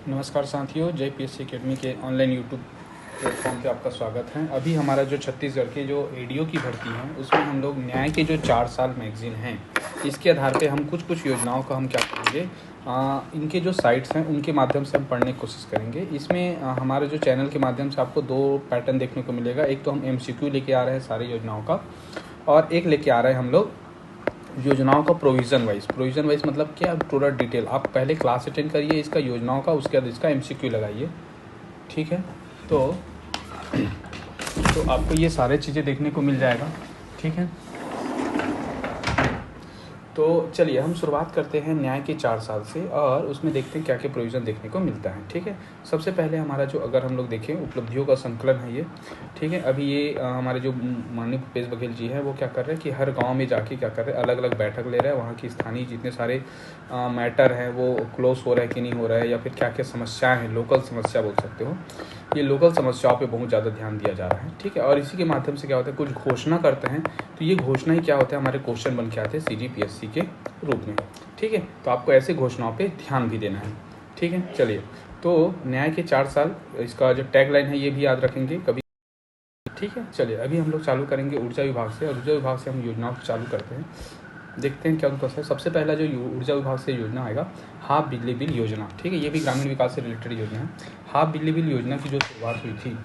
नमस्कार साथियों, जय पीएससी एकेडमी के ऑनलाइन यूट्यूब प्लेटफॉर्म पे आपका स्वागत है। अभी हमारा जो छत्तीसगढ़ के जो एडीओ की भर्ती है उसमें हम लोग न्याय के जो 4 साल मैगज़ीन हैं इसके आधार पे हम कुछ योजनाओं का हम क्या करेंगे, इनके जो साइट्स हैं उनके माध्यम से हम पढ़ने की कोशिश करेंगे। इसमें हमारे जो चैनल के माध्यम से आपको 2 पैटर्न देखने को मिलेगा। एक तो हम एमसीक्यू लेके आ रहे हैं सारी योजनाओं का, और एक लेके आ रहे हैं हम लोग योजनाओं का प्रोविज़न वाइज मतलब क्या, पूरा डिटेल। आप पहले क्लास अटेंड करिए इसका योजनाओं का, उसके बाद इसका एमसीक्यू लगाइए, ठीक है। तो आपको ये सारे चीज़ें देखने को मिल जाएगा, ठीक है। तो चलिए हम शुरुआत करते हैं न्याय के 4 साल से, और उसमें देखते हैं क्या क्या प्रोविज़न देखने को मिलता है, ठीक है। सबसे पहले हमारा जो, अगर हम लोग देखें, उपलब्धियों का संकलन है ये, ठीक है। अभी ये हमारे जो माननीय भूपेश बघेल जी हैं वो क्या कर रहे हैं कि हर गांव में जाके क्या कर रहे हैं, अलग अलग बैठक ले रहे हैं। वहाँ की स्थानीय जितने सारे मैटर हैं वो क्लोज हो रहा है कि नहीं हो रहा है, या फिर क्या क्या समस्याएँ हैं, लोकल समस्या बोल सकते हो, ये लोकल समस्याओं पे बहुत ज़्यादा ध्यान दिया जा रहा है, ठीक है। और इसी के माध्यम से क्या होता है, कुछ घोषणा करते हैं, तो ये घोषणा ही क्या होता है, हमारे क्वेश्चन बन के आते हैं सीजीपीएससी के रूप में, ठीक है। तो आपको ऐसे घोषणाओं पे ध्यान भी देना है, ठीक है। चलिए, तो न्याय के 4 साल, इसका जो टैगलाइन है ये भी याद रखेंगे कभी, ठीक है। चलिए अभी हम लोग चालू करेंगे ऊर्जा विभाग से, और ऊर्जा विभाग से हम योजनाओं को चालू करते हैं, देखते हैं क्या उनका है। सबसे पहला जो ऊर्जा विभाग से योजना आएगा, हाफ बिजली बिल योजना, ठीक है। ये भी ग्रामीण विकास से रिलेटेड योजना है। हाफ बिजली बिल योजना की जो शुरुआत हुई थी,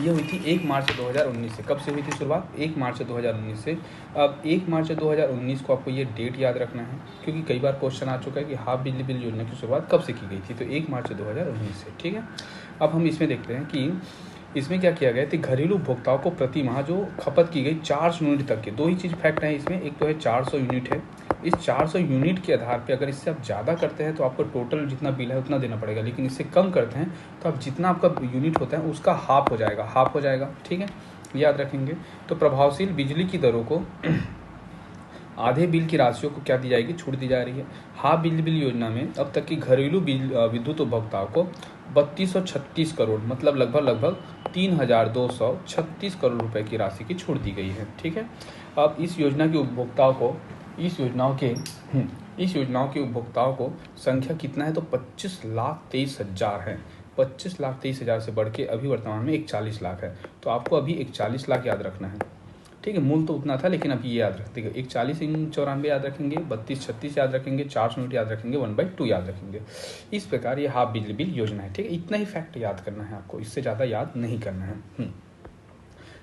ये हुई थी 1 मार्च 2019 से। कब से हुई थी शुरुआत? 1 मार्च 2019 से। अब 1 मार्च 2019 को आपको ये डेट याद रखना है, क्योंकि कई बार क्वेश्चन आ चुका है कि हाफ बिजली बिल योजना की शुरुआत कब से की गई थी, तो 1 मार्च 2019 से, ठीक है। अब हम इसमें देखते हैं कि इसमें क्या किया गया कि घरेलू उपभोक्ताओं को प्रति माह जो खपत की गई 400 यूनिट तक के, 2 ही चीज़ फैक्ट हैं इसमें। एक तो है 400 यूनिट है, इस 400 यूनिट के आधार पे अगर इससे आप ज़्यादा करते हैं तो आपको टोटल जितना बिल है उतना देना पड़ेगा, लेकिन इससे कम करते हैं तो आप जितना आपका यूनिट होता है उसका हाफ हो जाएगा, ठीक है, याद रखेंगे। तो प्रभावशील बिजली की दरों को आधे बिल की राशियों को क्या दी जाएगी, छूट दी जा रही है। हाफ बिजली बिल योजना में अब तक की घरेलू विद्युत उपभोक्ताओं को 3236 करोड़, मतलब लगभग 3236 करोड़ रुपए की राशि की छूट दी गई है, ठीक है। अब इस योजना के उपभोक्ताओं को, इस योजनाओं के उपभोक्ताओं को संख्या कितना है, तो 25,23,000 है। 25,23,000 से बढ़ के अभी वर्तमान में 41 लाख है। तो आपको अभी 41 लाख याद रखना है, ठीक है। मूल तो उतना था, लेकिन अब ये याद रखते हैं, 41 × 94 याद रखेंगे, 3236 याद रखेंगे, 400 यूनिट याद रखेंगे, 1/2 याद रखेंगे। इस प्रकार ये हाफ बिजली बिल योजना है, ठीक है। इतना ही फैक्ट याद करना है आपको, इससे ज़्यादा याद नहीं करना है।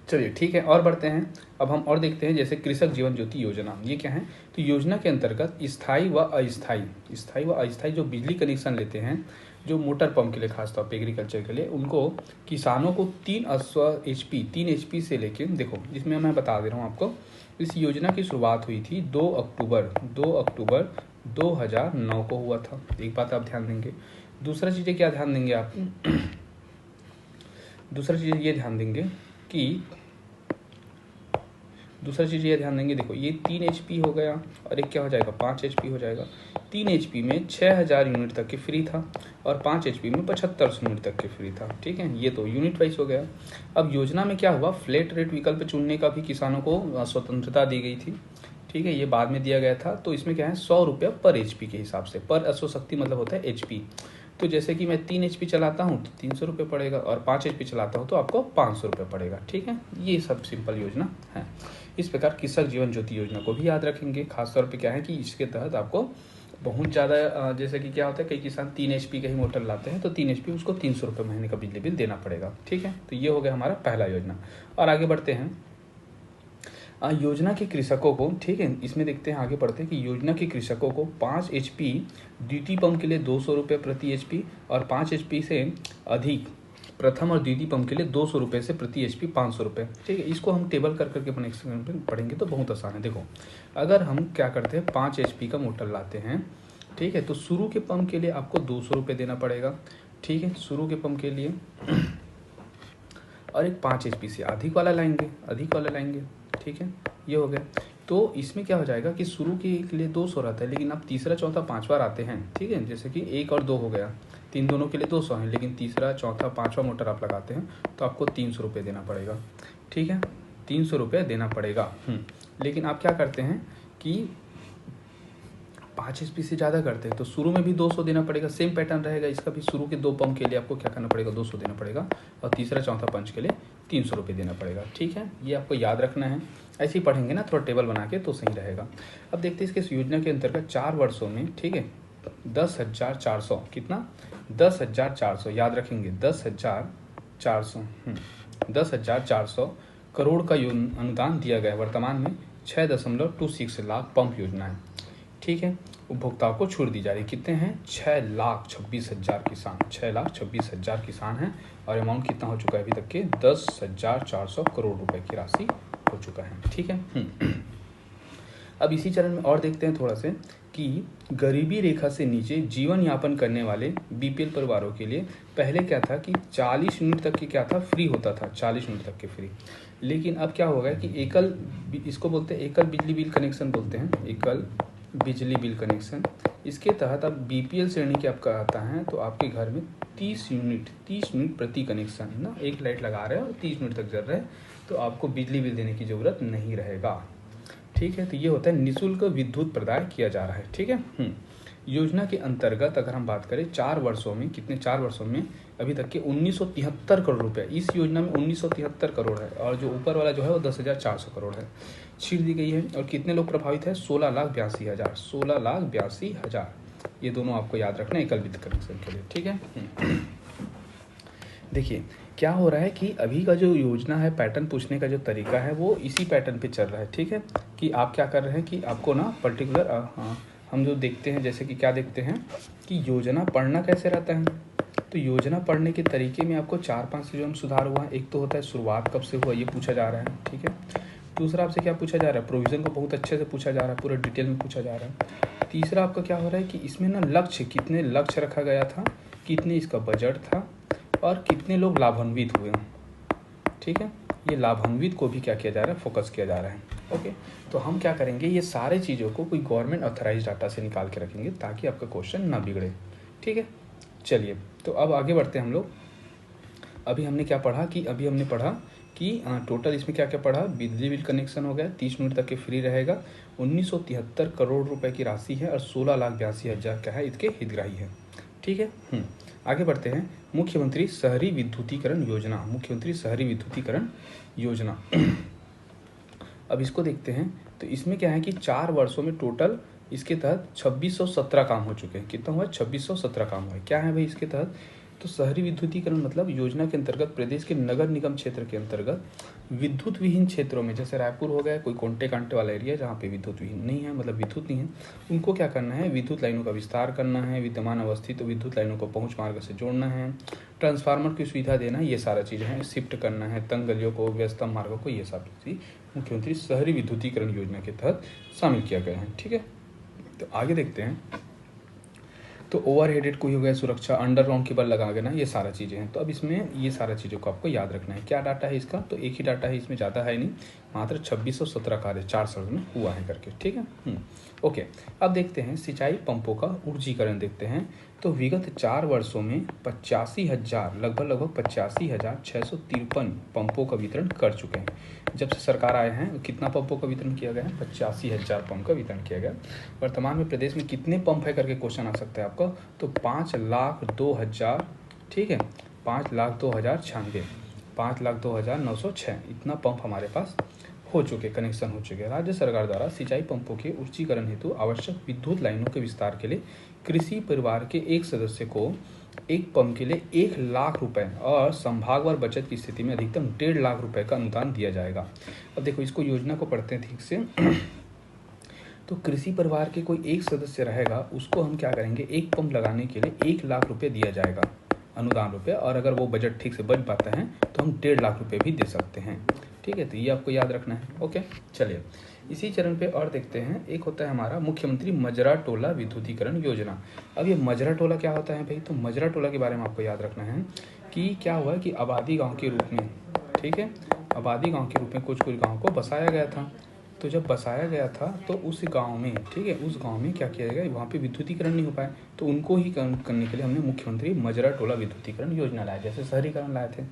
चलिए ठीक है, और बढ़ते हैं। अब हम और देखते हैं, जैसे कृषक जीवन ज्योति योजना, ये क्या है, तो योजना के अंतर्गत स्थायी व अस्थायी जो बिजली कनेक्शन लेते हैं, जो मोटर पंप के लिए, खासतौर पर एग्रीकल्चर के लिए, उनको किसानों को 3 HP से लेके, देखो इसमें मैं बता दे रहा हूँ आपको, इस योजना की शुरुआत हुई थी 2 अक्टूबर 2009 को हुआ था। एक बात आप ध्यान देंगे। दूसरा चीज़ें क्या ध्यान देंगे आप दूसरा चीज़ ये ध्यान देंगे कि देखो ये 3 HP हो गया, और एक क्या हो जाएगा, 5 HP हो जाएगा। 3 HP में 6000 यूनिट तक के फ्री था, और 5 HP में 7500 यूनिट तक के फ्री था, ठीक है। ये तो यूनिट वाइज हो गया। अब योजना में क्या हुआ, फ्लैट रेट विकल्प चुनने का भी किसानों को स्वतंत्रता दी गई थी, ठीक है। ये बाद में दिया गया था। तो इसमें क्या है, 100 रुपये पर HP के हिसाब से, पर अश्वशक्ति मतलब होता है HP। तो जैसे कि मैं 3 HP चलाता हूँ तो 300 रुपये पड़ेगा, और 5 HP चलाता हूँ तो आपको 500 रुपये पड़ेगा, ठीक है। ये सब सिंपल योजना है। इस प्रकार कृषक जीवन ज्योति योजना को भी याद रखेंगे। खासतौर पे क्या है कि इसके तहत आपको बहुत ज़्यादा, जैसे कि क्या होता है, कई किसान 3 HP का ही मोटर लाते हैं, तो 3 HP उसको 300 रुपये महीने का बिजली बिल देना पड़ेगा, ठीक है। तो ये हो गया हमारा पहला योजना। और आगे बढ़ते हैं, योजना के कृषकों को, ठीक है, इसमें देखते हैं, आगे बढ़ते हैं कि योजना के कृषकों को 5 HP द्वितीय पंप के लिए 200 रुपये प्रति HP, और 5 HP से अधिक प्रथम और द्वितीय पंप के लिए 200 रुपये से प्रति HP 500 रुपये, ठीक है। इसको हम टेबल कर करके अपने एक्सपेरिमेंट में पढ़ेंगे तो बहुत आसान है। देखो, अगर हम क्या करते हैं, 5 HP का मोटर लाते हैं, ठीक है, तो शुरू के पंप के लिए आपको 200 रुपये देना पड़ेगा, ठीक है, शुरू के पंप के लिए। और एक 5 HP से अधिक वाला लाएंगे, ठीक है, ये हो गया। तो इसमें क्या हो जाएगा कि शुरू के लिए 200 रहता है, लेकिन आप तीसरा, चौथा, पाँचवा आते हैं, ठीक है, जैसे कि 1 और 2 हो गया, 3 दोनों के लिए 200 है, लेकिन तीसरा, चौथा, पाँचवा मोटर आप लगाते हैं तो आपको 300 रुपये देना पड़ेगा, ठीक है, 300 रुपये देना पड़ेगा। लेकिन आप क्या करते हैं कि 5 HP से ज़्यादा करते हैं तो शुरू में भी 200 देना पड़ेगा, सेम पैटर्न रहेगा इसका भी। शुरू के 2 पंप के लिए आपको क्या करना पड़ेगा, 200 देना पड़ेगा, और तीसरा चौथा पंच के लिए 300 रुपये देना पड़ेगा। ठीक है, ये आपको याद रखना है। ऐसे ही पढ़ेंगे ना थोड़ा टेबल बना के तो सही रहेगा। अब देखते हैं इसके इस योजना के अंतर्गत 4 वर्षों में, ठीक है, 10,400, कितना, 10,400, याद रखेंगे 10,400, 10,400 करोड़ का अनुदान दिया गया। वर्तमान में 6.26 लाख पंप योजना है। ठीक है, उपभोक्ताओं को छूट दी जा रही, कितने हैं, 6,26,000 किसान, 6,26,000 किसान हैं, और अमाउंट कितना हो चुका है अभी तक के 10,400 करोड़ रुपए की राशि हो चुका है। ठीक है। अब इसी चरण में और देखते हैं थोड़ा से कि गरीबी रेखा से नीचे जीवन यापन करने वाले बीपीएल परिवारों के लिए पहले क्या था कि 40 यूनिट तक की क्या था, फ्री होता था, 40 यूनिट तक के फ्री। लेकिन अब क्या होगा कि एकल, इसको बोलते हैं एकल बिजली बिल कनेक्शन बोलते हैं, एकल बिजली बिल कनेक्शन। इसके तहत अब बीपीएल श्रेणी के आपका आता है तो आपके घर में 30 यूनिट प्रति कनेक्शन है ना, एक लाइट लगा रहे हैं और 30 मिनट तक जल रहे हैं तो आपको बिजली बिल देने की ज़रूरत नहीं रहेगा। ठीक है, तो ये होता है निःशुल्क विद्युत प्रदाय किया जा रहा है। ठीक है। योजना के अंतर्गत अगर हम बात करें 4 वर्षों में, कितने, 4 वर्षों में अभी तक के 1973 करोड़ रुपए, इस योजना में 1973 करोड़ है, और जो ऊपर वाला जो है वो 10,400 करोड़ है, छीट दी गई है। और कितने लोग प्रभावित है, 16,82,000, 16,82,000। ये दोनों आपको याद रखना है एकल विद्युत कनेक्शन के लिए। ठीक है। देखिए क्या हो रहा है कि अभी का जो योजना है, पैटर्न पूछने का जो तरीका है वो इसी पैटर्न पे चल रहा है। ठीक है, कि आप क्या कर रहे हैं कि आपको ना पर्टिकुलर हम जो देखते हैं, जैसे कि क्या देखते हैं कि योजना पढ़ना कैसे रहता है। तो योजना पढ़ने के तरीके में आपको 4-5 चीज़ों में सुधार हुआ है। एक तो होता है शुरुआत कब से हुआ, ये पूछा जा रहा है। ठीक है, दूसरा आपसे क्या पूछा जा रहा है, प्रोविज़न को बहुत अच्छे से पूछा जा रहा है, पूरा डिटेल में पूछा जा रहा है। तीसरा आपका क्या हो रहा है कि इसमें ना लक्ष्य, कितने लक्ष्य रखा गया था, कितने इसका बजट था, और कितने लोग लाभान्वित हुए। ठीक है, ये लाभान्वित को भी क्या किया जा रहा है, फोकस किया जा रहा है। ओके, तो हम क्या करेंगे, ये सारे चीज़ों को कोई गवर्नमेंट ऑथराइज डाटा से निकाल के रखेंगे ताकि आपका क्वेश्चन ना बिगड़े। ठीक है, चलिए तो अब आगे बढ़ते हैं हम लोग। अभी हमने क्या पढ़ा कि टोटल इसमें क्या क्या पढ़ा, बिजली बिल कनेक्शन हो गया, 30 मिनट तक के फ्री रहेगा, 1973 करोड़ रुपए की राशि है, और 16,82,000 क्या है इसके हितग्राही है। ठीक है। आगे बढ़ते हैं, मुख्यमंत्री शहरी विद्युतीकरण योजना, मुख्यमंत्री शहरी विद्युतीकरण योजना। अब इसको देखते हैं तो इसमें क्या है कि 4 वर्षों में टोटल इसके तहत 2617 काम हो चुके हैं। कितना हुआ, 2617 काम हुआ है। क्या है भाई इसके तहत, तो शहरी विद्युतीकरण मतलब योजना के अंतर्गत प्रदेश के नगर निगम क्षेत्र के अंतर्गत विद्युत विहीन क्षेत्रों में, जैसे रायपुर हो गया, कोई कोंटे कांटे वाला एरिया जहाँ पे विद्युत विहीन नहीं है, मतलब विद्युत नहीं है, उनको क्या करना है, विद्युत लाइनों का विस्तार करना है, विद्यमान अवस्थित तो विद्युत लाइनों को पहुँच मार्ग से जोड़ना है, ट्रांसफार्मर की सुविधा देना, ये सारा चीज़ें हैं, शिफ्ट करना है तंग गलियों को, व्यस्तम मार्गों को, ये सब चीज़ मुख्यमंत्री शहरी विद्युतीकरण योजना के तहत शामिल किया गया है। ठीक है, तो आगे देखते हैं। तो ओवरहेडेड कोई हो गया, सुरक्षा, अंडरग्राउंड केबल लगा गया ना, ये सारा चीज़ें हैं। तो अब इसमें ये सारा चीज़ों को आपको याद रखना है। क्या डाटा है इसका, तो एक ही डाटा है, इसमें ज़्यादा है नहीं, मात्र 2617 कार्य 4 साल में हुआ है करके। ठीक है। ओके, अब देखते हैं सिंचाई पंपों का ऊर्जीकरण देखते हैं। तो विगत 4 वर्षों में 85,000, लगभग 85,653 पंपों का वितरण कर चुके हैं। जब से सरकार आए हैं कितना पंपों का वितरण किया गया है, 85,000 पंप का वितरण किया गया। वर्तमान में प्रदेश में कितने पंप है करके क्वेश्चन आ सकता है आपका, तो 5,02,000, ठीक है, 5,02,096, 5,02,906 इतना पंप हमारे पास हो चुके, कनेक्शन हो चुके हैं। राज्य सरकार द्वारा सिंचाई पंपों के ऊर्जीकरण हेतु आवश्यक विद्युत लाइनों के विस्तार के लिए कृषि परिवार के एक सदस्य को एक पंप के लिए 1 लाख रुपए और संभागवार बचत की स्थिति में अधिकतम 1.5 लाख रुपए का अनुदान दिया जाएगा। अब देखो इसको योजना को पढ़ते हैं ठीक से। तो कृषि परिवार के कोई एक सदस्य रहेगा, उसको हम क्या करेंगे, एक पंप लगाने के लिए 1 लाख रुपए दिया जाएगा अनुदान रुपये, और अगर वो बजट ठीक से बच पाता है तो हम 1.5 लाख रुपए भी दे सकते हैं। ठीक है, तो ये आपको याद रखना है। ओके, चलिए इसी चरण पे और देखते हैं। एक होता है हमारा मुख्यमंत्री मजरा टोला विद्युतीकरण योजना। अब ये मजरा टोला क्या होता है भाई, तो मजरा टोला के बारे में आपको याद रखना है कि क्या हुआ कि आबादी गाँव के रूप में, ठीक है, आबादी गाँव के रूप में कुछ गाँव को बसाया गया था। तो जब बसाया गया था तो उस गांव में, ठीक है, उस गांव में क्या किया जाएगा, वहाँ पे विद्युतीकरण नहीं हो पाया, तो उनको ही करने के लिए हमने मुख्यमंत्री मजरा टोला विद्युतीकरण योजना लाया, जैसे शहरीकरण लाए थे।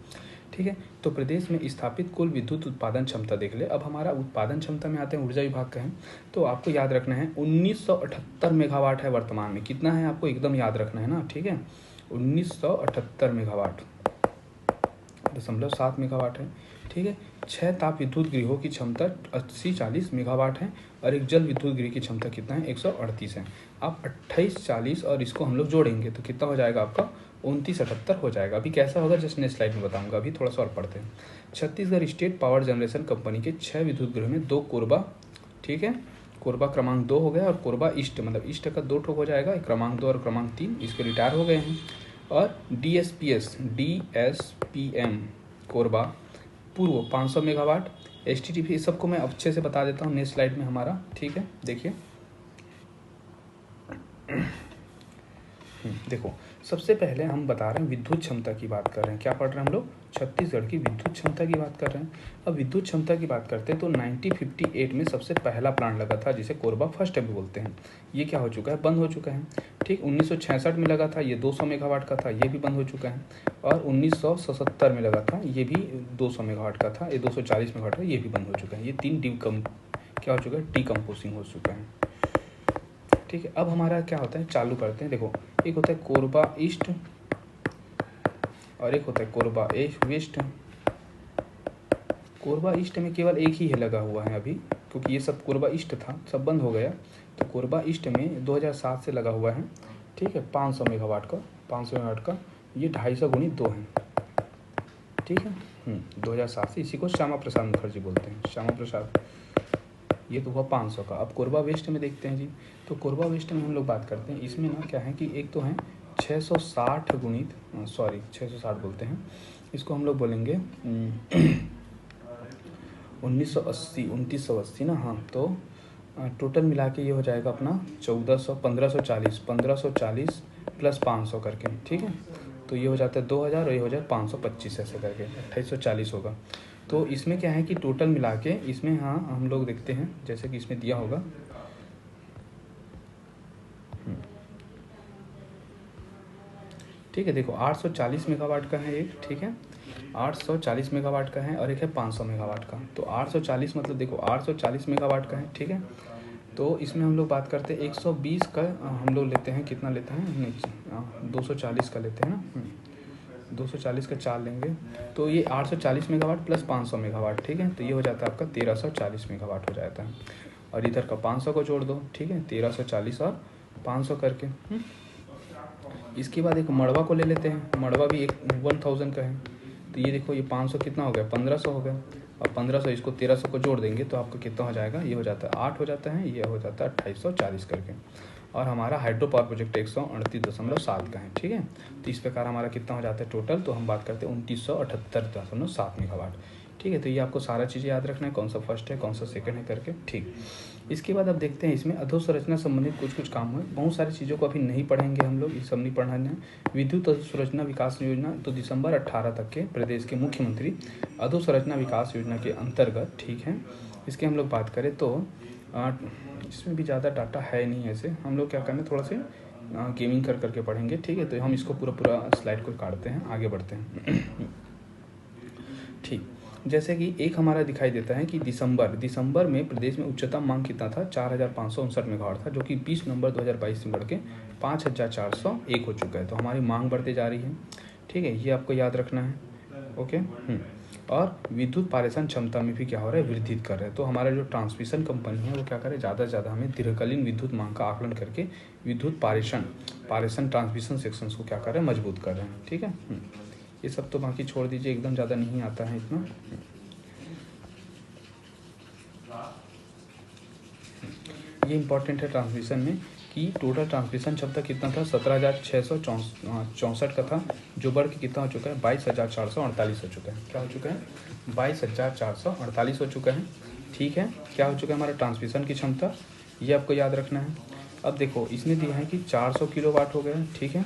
ठीक है। तो प्रदेश में स्थापित कुल विद्युत उत्पादन क्षमता देख ले। अब हमारा उत्पादन क्षमता में आते हैं, ऊर्जा विभाग का है, तो आपको याद रखना है 1978 मेगावाट है वर्तमान में। कितना है आपको एकदम याद रखना है ना, ठीक है। 1978 मेगावाट, 0.7 मेगावाट है, ठीक है। 6 ताप विद्युत गृहों की क्षमता 80-40 मेगावाट है और एक जल विद्युत गृह की क्षमता कितना है 138 है। आप 28-40 और इसको हम लोग जोड़ेंगे तो कितना हो जाएगा आपका 29-78 हो जाएगा। अभी कैसा होगा जस्ट नेक्स्ट स्लाइड में बताऊंगा, अभी थोड़ा सा और पढ़ते हैं। Chhattisgarh state power generation company के 6 विद्युत गृह में 2 कोरबा, ठीक है, कोरबा क्रमांक 2 हो गया और कोरबा ईस्ट मतलब ईस्ट का 2 ठोक हो जाएगा, क्रमांक 2 और क्रमांक 3 इसके रिटायर हो गए हैं। और DSPM कोरबा पूर्व 500 मेगावाट, HTTP सबको मैं अच्छे से बता देता हूँ नेक्स्ट स्लाइड में हमारा, ठीक है। देखिए देखो, सबसे पहले हम बता रहे हैं विद्युत क्षमता की बात कर रहे हैं। क्या पढ़ रहे हैं हम लोग? छत्तीसगढ़ की विद्युत क्षमता की बात कर रहे हैं। अब विद्युत क्षमता की बात करते हैं तो 1958 में सबसे पहला प्लांट लगा था जिसे कोरबा फर्स्ट अभी बोलते हैं। ये क्या हो चुका है? बंद हो चुका है, ठीक। 1966 में लगा था, ये 200 मेगावाट का था, ये भी बंद हो चुका है। और 1977 में लगा था, ये भी 200 मेगावाट का था, ये 240 मेगावाट का, ये भी बंद हो चुका है। ये 3 क्या हो चुका है? डीकम्पोजिंग हो चुका है, ठीक है। अब हमारा क्या होता है, चालू करते हैं। देखो, एक होता है कोरबा ईस्ट और एक होता है कोरबा वेस्ट। कोरबा ईस्ट में केवल एक ही है लगा हुआ है अभी, क्योंकि ये सब कोरबा ईस्ट था, सब बंद हो गया। तो कोरबा ईस्ट में 2007 से लगा हुआ है, ठीक है, 500 मेगावाट का, 500 मेगावाट का, ये 250 गुणित 2 है, ठीक है। 2007 से, इसी को श्यामा प्रसाद मुखर्जी बोलते हैं, श्यामा प्रसाद। ये तो हुआ 500 का। अब कोरबा वेस्ट में देखते हैं जी। तो कोरबा वेस्ट में हम लोग बात करते हैं, इसमें ना क्या है कि एक तो है 660 गुणित 660 बोलते हैं इसको, हम लोग बोलेंगे 2980 ना, हाँ। तो टोटल मिला के ये हो जाएगा अपना 1540 प्लस 500 करके, ठीक है। तो ये हो जाता है 2000 और ये हो जाए 525 ऐसे करके 2840 होगा। तो इसमें क्या है कि टोटल मिला के इसमें, हाँ, हम लोग देखते हैं जैसे कि इसमें दिया होगा, ठीक है। देखो 840 मेगावाट का है एक, ठीक है, 840 मेगावाट का है और एक है 500 मेगावाट का। तो 840 मतलब देखो 840 मेगावाट का है, ठीक है। तो इसमें हम लोग बात करते हैं 120 का, हम लोग लेते हैं, कितना लेते हैं, 240 का लेते हैं ना, 240 का 4 लेंगे तो ये 840 मेगावाट प्लस 500 मेगावाट, ठीक है। तो ये हो जाता है आपका 1340 मेगावाट हो जाता है। और इधर का 500 को जोड़ दो, ठीक है, 1340 और 500 करके। इसके बाद एक मड़वा को ले लेते हैं, मड़वा भी एक 1000 का है। तो ये देखो, ये 500 कितना हो गया, 1500 हो गया। और 1500 इसको 1300 को जोड़ देंगे तो आपका कितना हो जाएगा, ये हो जाता है 8 हो जाता है, ये हो जाता है 2840 करके। और हमारा हाइड्रो पावर प्रोजेक्ट 138.7 का है, ठीक है। तो इस प्रकार हमारा कितना हो जाता है टोटल, तो हम बात करते हैं 2978.7 मेगावाट, ठीक है। तो ये आपको सारा चीज़ें याद रखना है, कौन सा फर्स्ट है कौन सा सेकंड है करके, ठीक। इसके बाद अब देखते हैं इसमें अधोसंरचना संबंधित कुछ काम है। बहुत सारी चीज़ों को अभी नहीं पढ़ेंगे हम लोग, ये सब नहीं पढ़ाना है। विद्युत अधोसंरचना विकास योजना, तो दिसंबर 18 तक के प्रदेश के मुख्यमंत्री अधोसंरचना विकास योजना के अंतर्गत, ठीक है। इसके हम लोग बात करें तो इसमें भी ज़्यादा डाटा है नहीं, ऐसे हम लोग क्या करना है, थोड़ा से गेमिंग करके पढ़ेंगे, ठीक है। तो हम इसको पूरा स्लाइड को काटते हैं, आगे बढ़ते हैं, ठीक। जैसे कि एक हमारा दिखाई देता है कि दिसंबर में प्रदेश में उच्चतम मांग कितना था, 4559 मेगावाट था, जो कि 20 नवंबर 2022 में बढ़ के 5401 हो चुका है। तो हमारी मांग बढ़ते जा रही है, ठीक है, ये आपको याद रखना है, ओके। और विद्युत पारेषण क्षमता में भी क्या हो रहा है, वृद्धि कर रहे हैं। तो हमारा जो ट्रांसमिशन कंपनी है वो क्या करे, ज़्यादा से ज़्यादा हमें दीर्घकालीन विद्युत मांग का आकलन करके विद्युत पारेषण ट्रांसमिशन सेक्शंस को क्या कर रहे हैं, मजबूत कर रहे हैं, ठीक है। ये सब तो बाकी छोड़ दीजिए, एकदम ज़्यादा नहीं आता है इतना। ये इम्पोर्टेंट है ट्रांसमिशन में कि टोटल ट्रांसमिशन क्षमता कितना था, 17,664 का था, जो बढ़ के कितना हो चुका है, 22,448 हो चुका है। क्या हो चुका है, 22,448 हो चुका है, ठीक है। क्या हो चुका है हमारा ट्रांसमिशन की क्षमता, ये आपको याद रखना है। अब देखो इसमें दिया है कि 400 किलोवाट हो गया, ठीक है।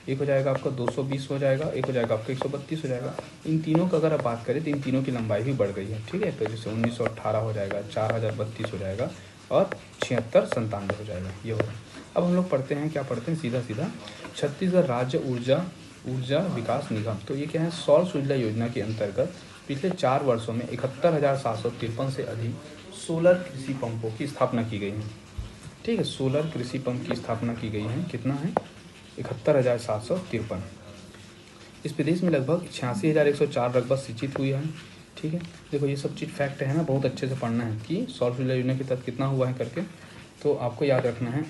एक हो जाएगा आपका 220 हो जाएगा, एक हो जाएगा आपका 132 हो जाएगा। इन तीनों का अगर आप बात करें तो इन तीनों की लंबाई भी बढ़ गई है, ठीक है। तो जैसे 1918 हो जाएगा, 4032 हो जाएगा और 7697 हो जाएगा, ये हो रहा है। अब हम लोग पढ़ते हैं, क्या पढ़ते हैं, सीधा छत्तीसगढ़ राज्य ऊर्जा ऊर्जा विकास निगम। तो ये क्या है, सौर सुजला योजना के अंतर्गत पिछले 4 वर्षों में 71,753 से अधिक सोलर कृषि पंपों की स्थापना की गई है। ठीक है, सोलर कृषि पंप की स्थापना की गई है। कितना है, 71,753। इस प्रदेश में लगभग 86,104 रकबा सिंचित हुई है। ठीक है, देखो ये सब चीज़ फैक्ट है ना, बहुत अच्छे से पढ़ना है कि सौर सुजला योजना के तहत कितना हुआ है करके, तो आपको याद रखना है।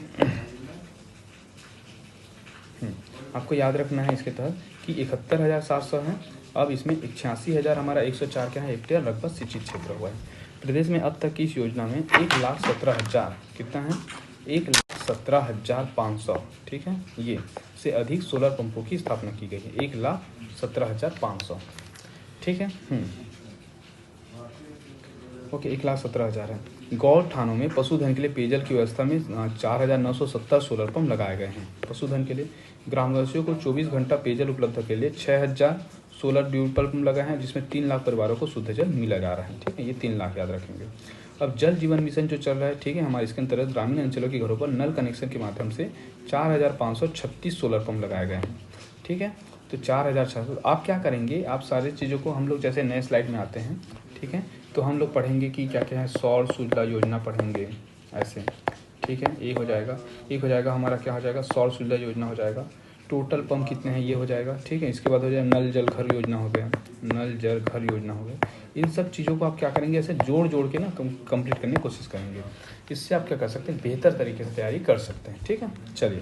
आपको याद रखना है इसके तहत कि 71,700 है। अब इसमें 86,000 हमारा 104 क्या है, हेक्टेयर रकबा सिंचित क्षेत्र हुआ है। प्रदेश में अब तक की इस योजना में 1,17,000 कितना है, 1,17,500, ठीक है, ये से अधिक सोलर पंपों की स्थापना की गई है। 1,17,500, ठीक है। ओके, 1,17,000 है। गौड़ थानों में पशुधन के लिए पेयजल की व्यवस्था में 4,970 सोलर पंप लगाए गए हैं। पशुधन के लिए ग्रामवासियों को 24 घंटा पेयजल उपलब्ध के लिए 6,000 सोलर ड्यूल पंप लगाए हैं, जिसमें 3 लाख परिवारों को शुद्ध जल मिला जा रहा है। ठीक है, ये 3 लाख याद रखेंगे। अब जल जीवन मिशन जो चल रहा है, ठीक है, हमारे इसके अंतर्गत ग्रामीण अंचलों के घरों पर नल कनेक्शन के माध्यम से 4,536 सोलर पंप लगाए गए हैं। ठीक है, तो 4,600। आप क्या करेंगे, आप सारी चीज़ों को हम लोग जैसे नए स्लाइड में आते हैं, ठीक है, तो हम लोग पढ़ेंगे कि क्या क्या है, सौर सुजला योजना पढ़ेंगे ऐसे। ठीक है, एक हो जाएगा हमारा क्या हो जाएगा, सौर सुजला योजना हो जाएगा। टोटल पंप कितने हैं ये हो जाएगा। ठीक है, इसके बाद हो जाएगा नल जल घर योजना हो गया, नल जल घर योजना हो गया। इन सब चीज़ों को आप क्या करेंगे, ऐसे जोड़ के ना कंप्लीट करने की कोशिश करेंगे। इससे आप क्या कर सकते हैं, बेहतर तरीके से तैयारी कर सकते हैं। ठीक है, चलिए।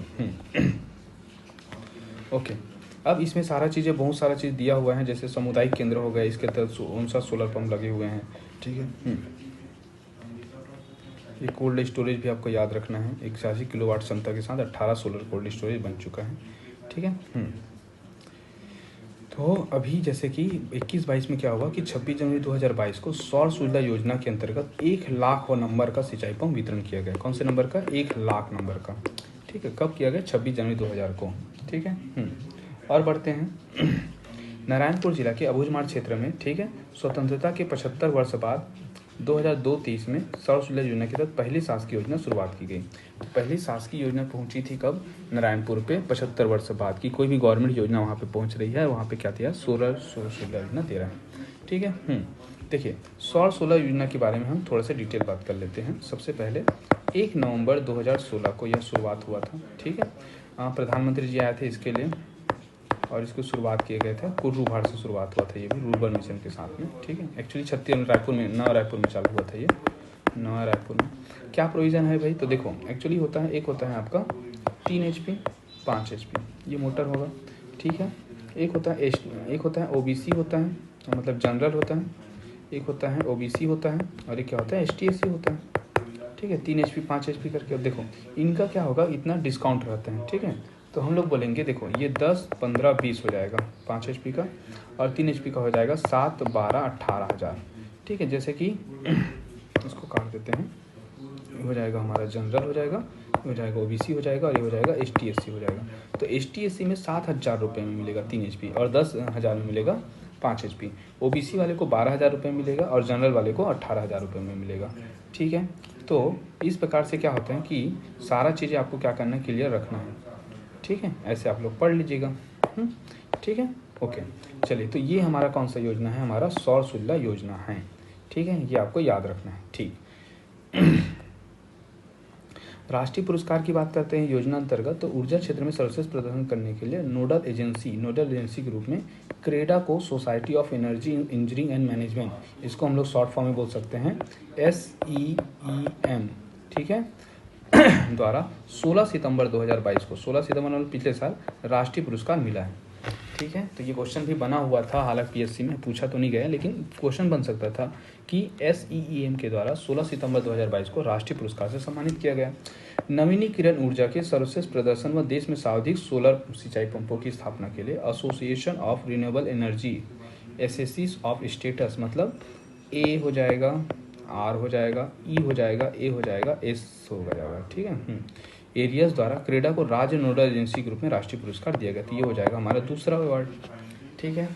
ओके, अब इसमें सारा चीज़ें, बहुत सारा चीज़ दिया हुआ है, जैसे सामुदायिक केंद्र हो गया, इसके तहत 59 सोलर पंप लगे हुए हैं। ठीक है, ये कोल्ड स्टोरेज भी आपको याद रखना है। 81 किलोवाट क्षमता के साथ 18 सोलर कोल्ड स्टोरेज बन चुका है। ठीक है, तो अभी जैसे कि 21-22 में क्या हुआ कि 26 जनवरी 2022 को सौर सुजला योजना के अंतर्गत 1 लाख नंबर का सिंचाई पंप वितरण किया गया। कौन से नंबर का, 1 लाख नंबर का। ठीक है, कब किया गया, 26 जनवरी 2000 को। ठीक है, और बढ़ते हैं। नारायणपुर जिला के अबूझमाड़ क्षेत्र में, ठीक है, स्वतंत्रता के 75 वर्ष बाद 2002-23 में सौर सुजला योजना के तहत पहली शासकीय योजना शुरुआत की गई। तो पहली शासकीय योजना पहुंची थी कब, नारायणपुर पे 75 वर्ष बाद की कोई भी गवर्नमेंट योजना वहाँ पे पहुंच रही है, वहाँ पे क्या दिया, सौर सुजला योजना दे रहा है। ठीक है, देखिए सौर सोलर योजना के बारे में हम थोड़ा सा डिटेल बात कर लेते हैं। सबसे पहले 1 नवंबर 2016 को यह शुरुआत हुआ था। ठीक है, प्रधानमंत्री जी आए थे इसके लिए और इसको शुरुआत किए गए थे, कुर्रूभाड़ से शुरुआत हुआ था, ये भी रूरबन मिशन के साथ में। ठीक है, एक्चुअली छत्तीसगढ़ रायपुर में, नवा रायपुर में चालू हुआ था ये, नवा रायपुर में। क्या प्रोविज़न है भाई, तो देखो एक्चुअली होता है, एक होता है आपका 3 HP 5 HP ये मोटर होगा। ठीक है, एक होता है OBC होता है, मतलब जनरल होता है, एक होता है OBC होता है, और एक क्या होता है ST/SC होता है। ठीक है, 3 HP 5 HP करके। अब देखो इनका क्या होगा, इतना डिस्काउंट रहता है। ठीक है, तो हम लोग बोलेंगे देखो ये 10, 15, 20 हो जाएगा 5 HP का, और 3 HP का हो जाएगा 7, 12, 18,000। ठीक है, जैसे कि इसको काट देते हैं, ये हो जाएगा हमारा जनरल हो जाएगा, ये हो जाएगा OBC हो जाएगा, और ये हो जाएगा ST/SC हो जाएगा। तो ST/SC में 7,000 रुपये में मिलेगा 3 HP, और 10,000 में मिलेगा 5 HP। OBC वाले को 12,000 रुपये मिलेगा, और जनरल वाले को 18,000 रुपये में मिलेगा। ठीक है, तो इस प्रकार से क्या होता है कि सारा चीज़ें आपको क्या करना है, क्लियर रखना है। ठीक है, ऐसे आप लोग पढ़ लीजिएगा। ठीक है, ओके, चलिए, तो ये हमारा कौन सा योजना है, हमारा सौर सुजला योजना है। ठीक है, ये आपको याद रखना है। ठीक, राष्ट्रीय पुरस्कार की बात करते हैं योजना अंतर्गत, तो ऊर्जा क्षेत्र में सर्वश्रेष्ठ प्रदर्शन करने के लिए नोडल एजेंसी के रूप में क्रेडा को, society of energy engineering and management, इसको हम लोग शॉर्ट फॉर्म में बोल सकते हैं SEEM, ठीक है, द्वारा 16 सितंबर 2022 को, 16 सितंबर मतलब पिछले साल, राष्ट्रीय पुरस्कार मिला है। ठीक है, तो ये क्वेश्चन भी बना हुआ था, हालांकि PSC में पूछा तो नहीं गया, लेकिन क्वेश्चन बन सकता था कि SEEM के द्वारा 16 सितंबर 2022 को राष्ट्रीय पुरस्कार से सम्मानित किया गया। नवीनीकरण ऊर्जा के सर्वश्रेष्ठ प्रदर्शन व देश में सर्वाधिक सोलर सिंचाई पंपों की स्थापना के लिए एसोसिएशन ऑफ रिन्यूएबल एनर्जी एसेसिस ऑफ स्टेटस, मतलब A हो जाएगा, R हो जाएगा, E हो जाएगा, A हो जाएगा, S हो जाएगा। ठीक है, एरियस द्वारा क्रेडा को राज्य नोडल एजेंसी के रूप में राष्ट्रीय पुरस्कार दिया गया। तो ये हो जाएगा हमारा दूसरा अवार्ड। ठीक है,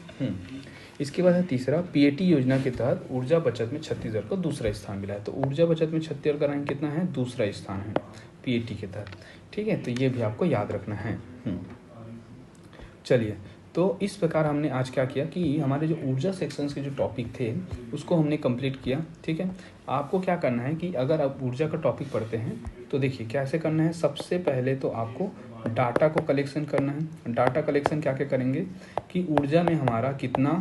इसके बाद है तीसरा, PAT योजना के तहत ऊर्जा बचत में छत्तीसगढ़ को दूसरा स्थान मिला है। तो ऊर्जा बचत में छत्तीसगढ़ का रैंक कितना है, दूसरा स्थान है PAT के तहत। ठीक है, तो ये भी आपको याद रखना है। चलिए, तो इस प्रकार हमने आज क्या किया कि हमारे जो ऊर्जा सेक्शंस के जो टॉपिक थे उसको हमने कंप्लीट किया। ठीक है, आपको क्या करना है कि अगर आप ऊर्जा का टॉपिक पढ़ते हैं तो देखिए कैसे करना है। सबसे पहले तो आपको डाटा को कलेक्शन करना है। डाटा कलेक्शन क्या क्या करेंगे कि ऊर्जा में हमारा कितना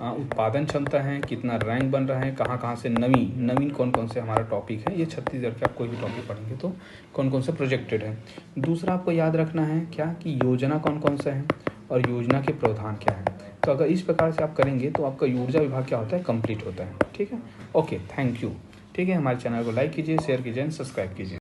उत्पादन क्षमता है, कितना रैंक बन रहा है, कहाँ कहाँ से नवीन कौन कौन से हमारा टॉपिक है। ये छत्तीसगढ़ के आप कोई भी टॉपिक पढ़ेंगे तो कौन कौन सा प्रोजेक्टेड है। दूसरा आपको याद रखना है क्या कि योजना कौन कौन सा है और योजना के प्रावधान क्या है। तो अगर इस प्रकार से आप करेंगे तो आपका ऊर्जा विभाग क्या होता है, कंप्लीट होता है। ठीक है, ओके, थैंक यू। ठीक है, हमारे चैनल को लाइक कीजिए, शेयर कीजिए एंड सब्सक्राइब कीजिए।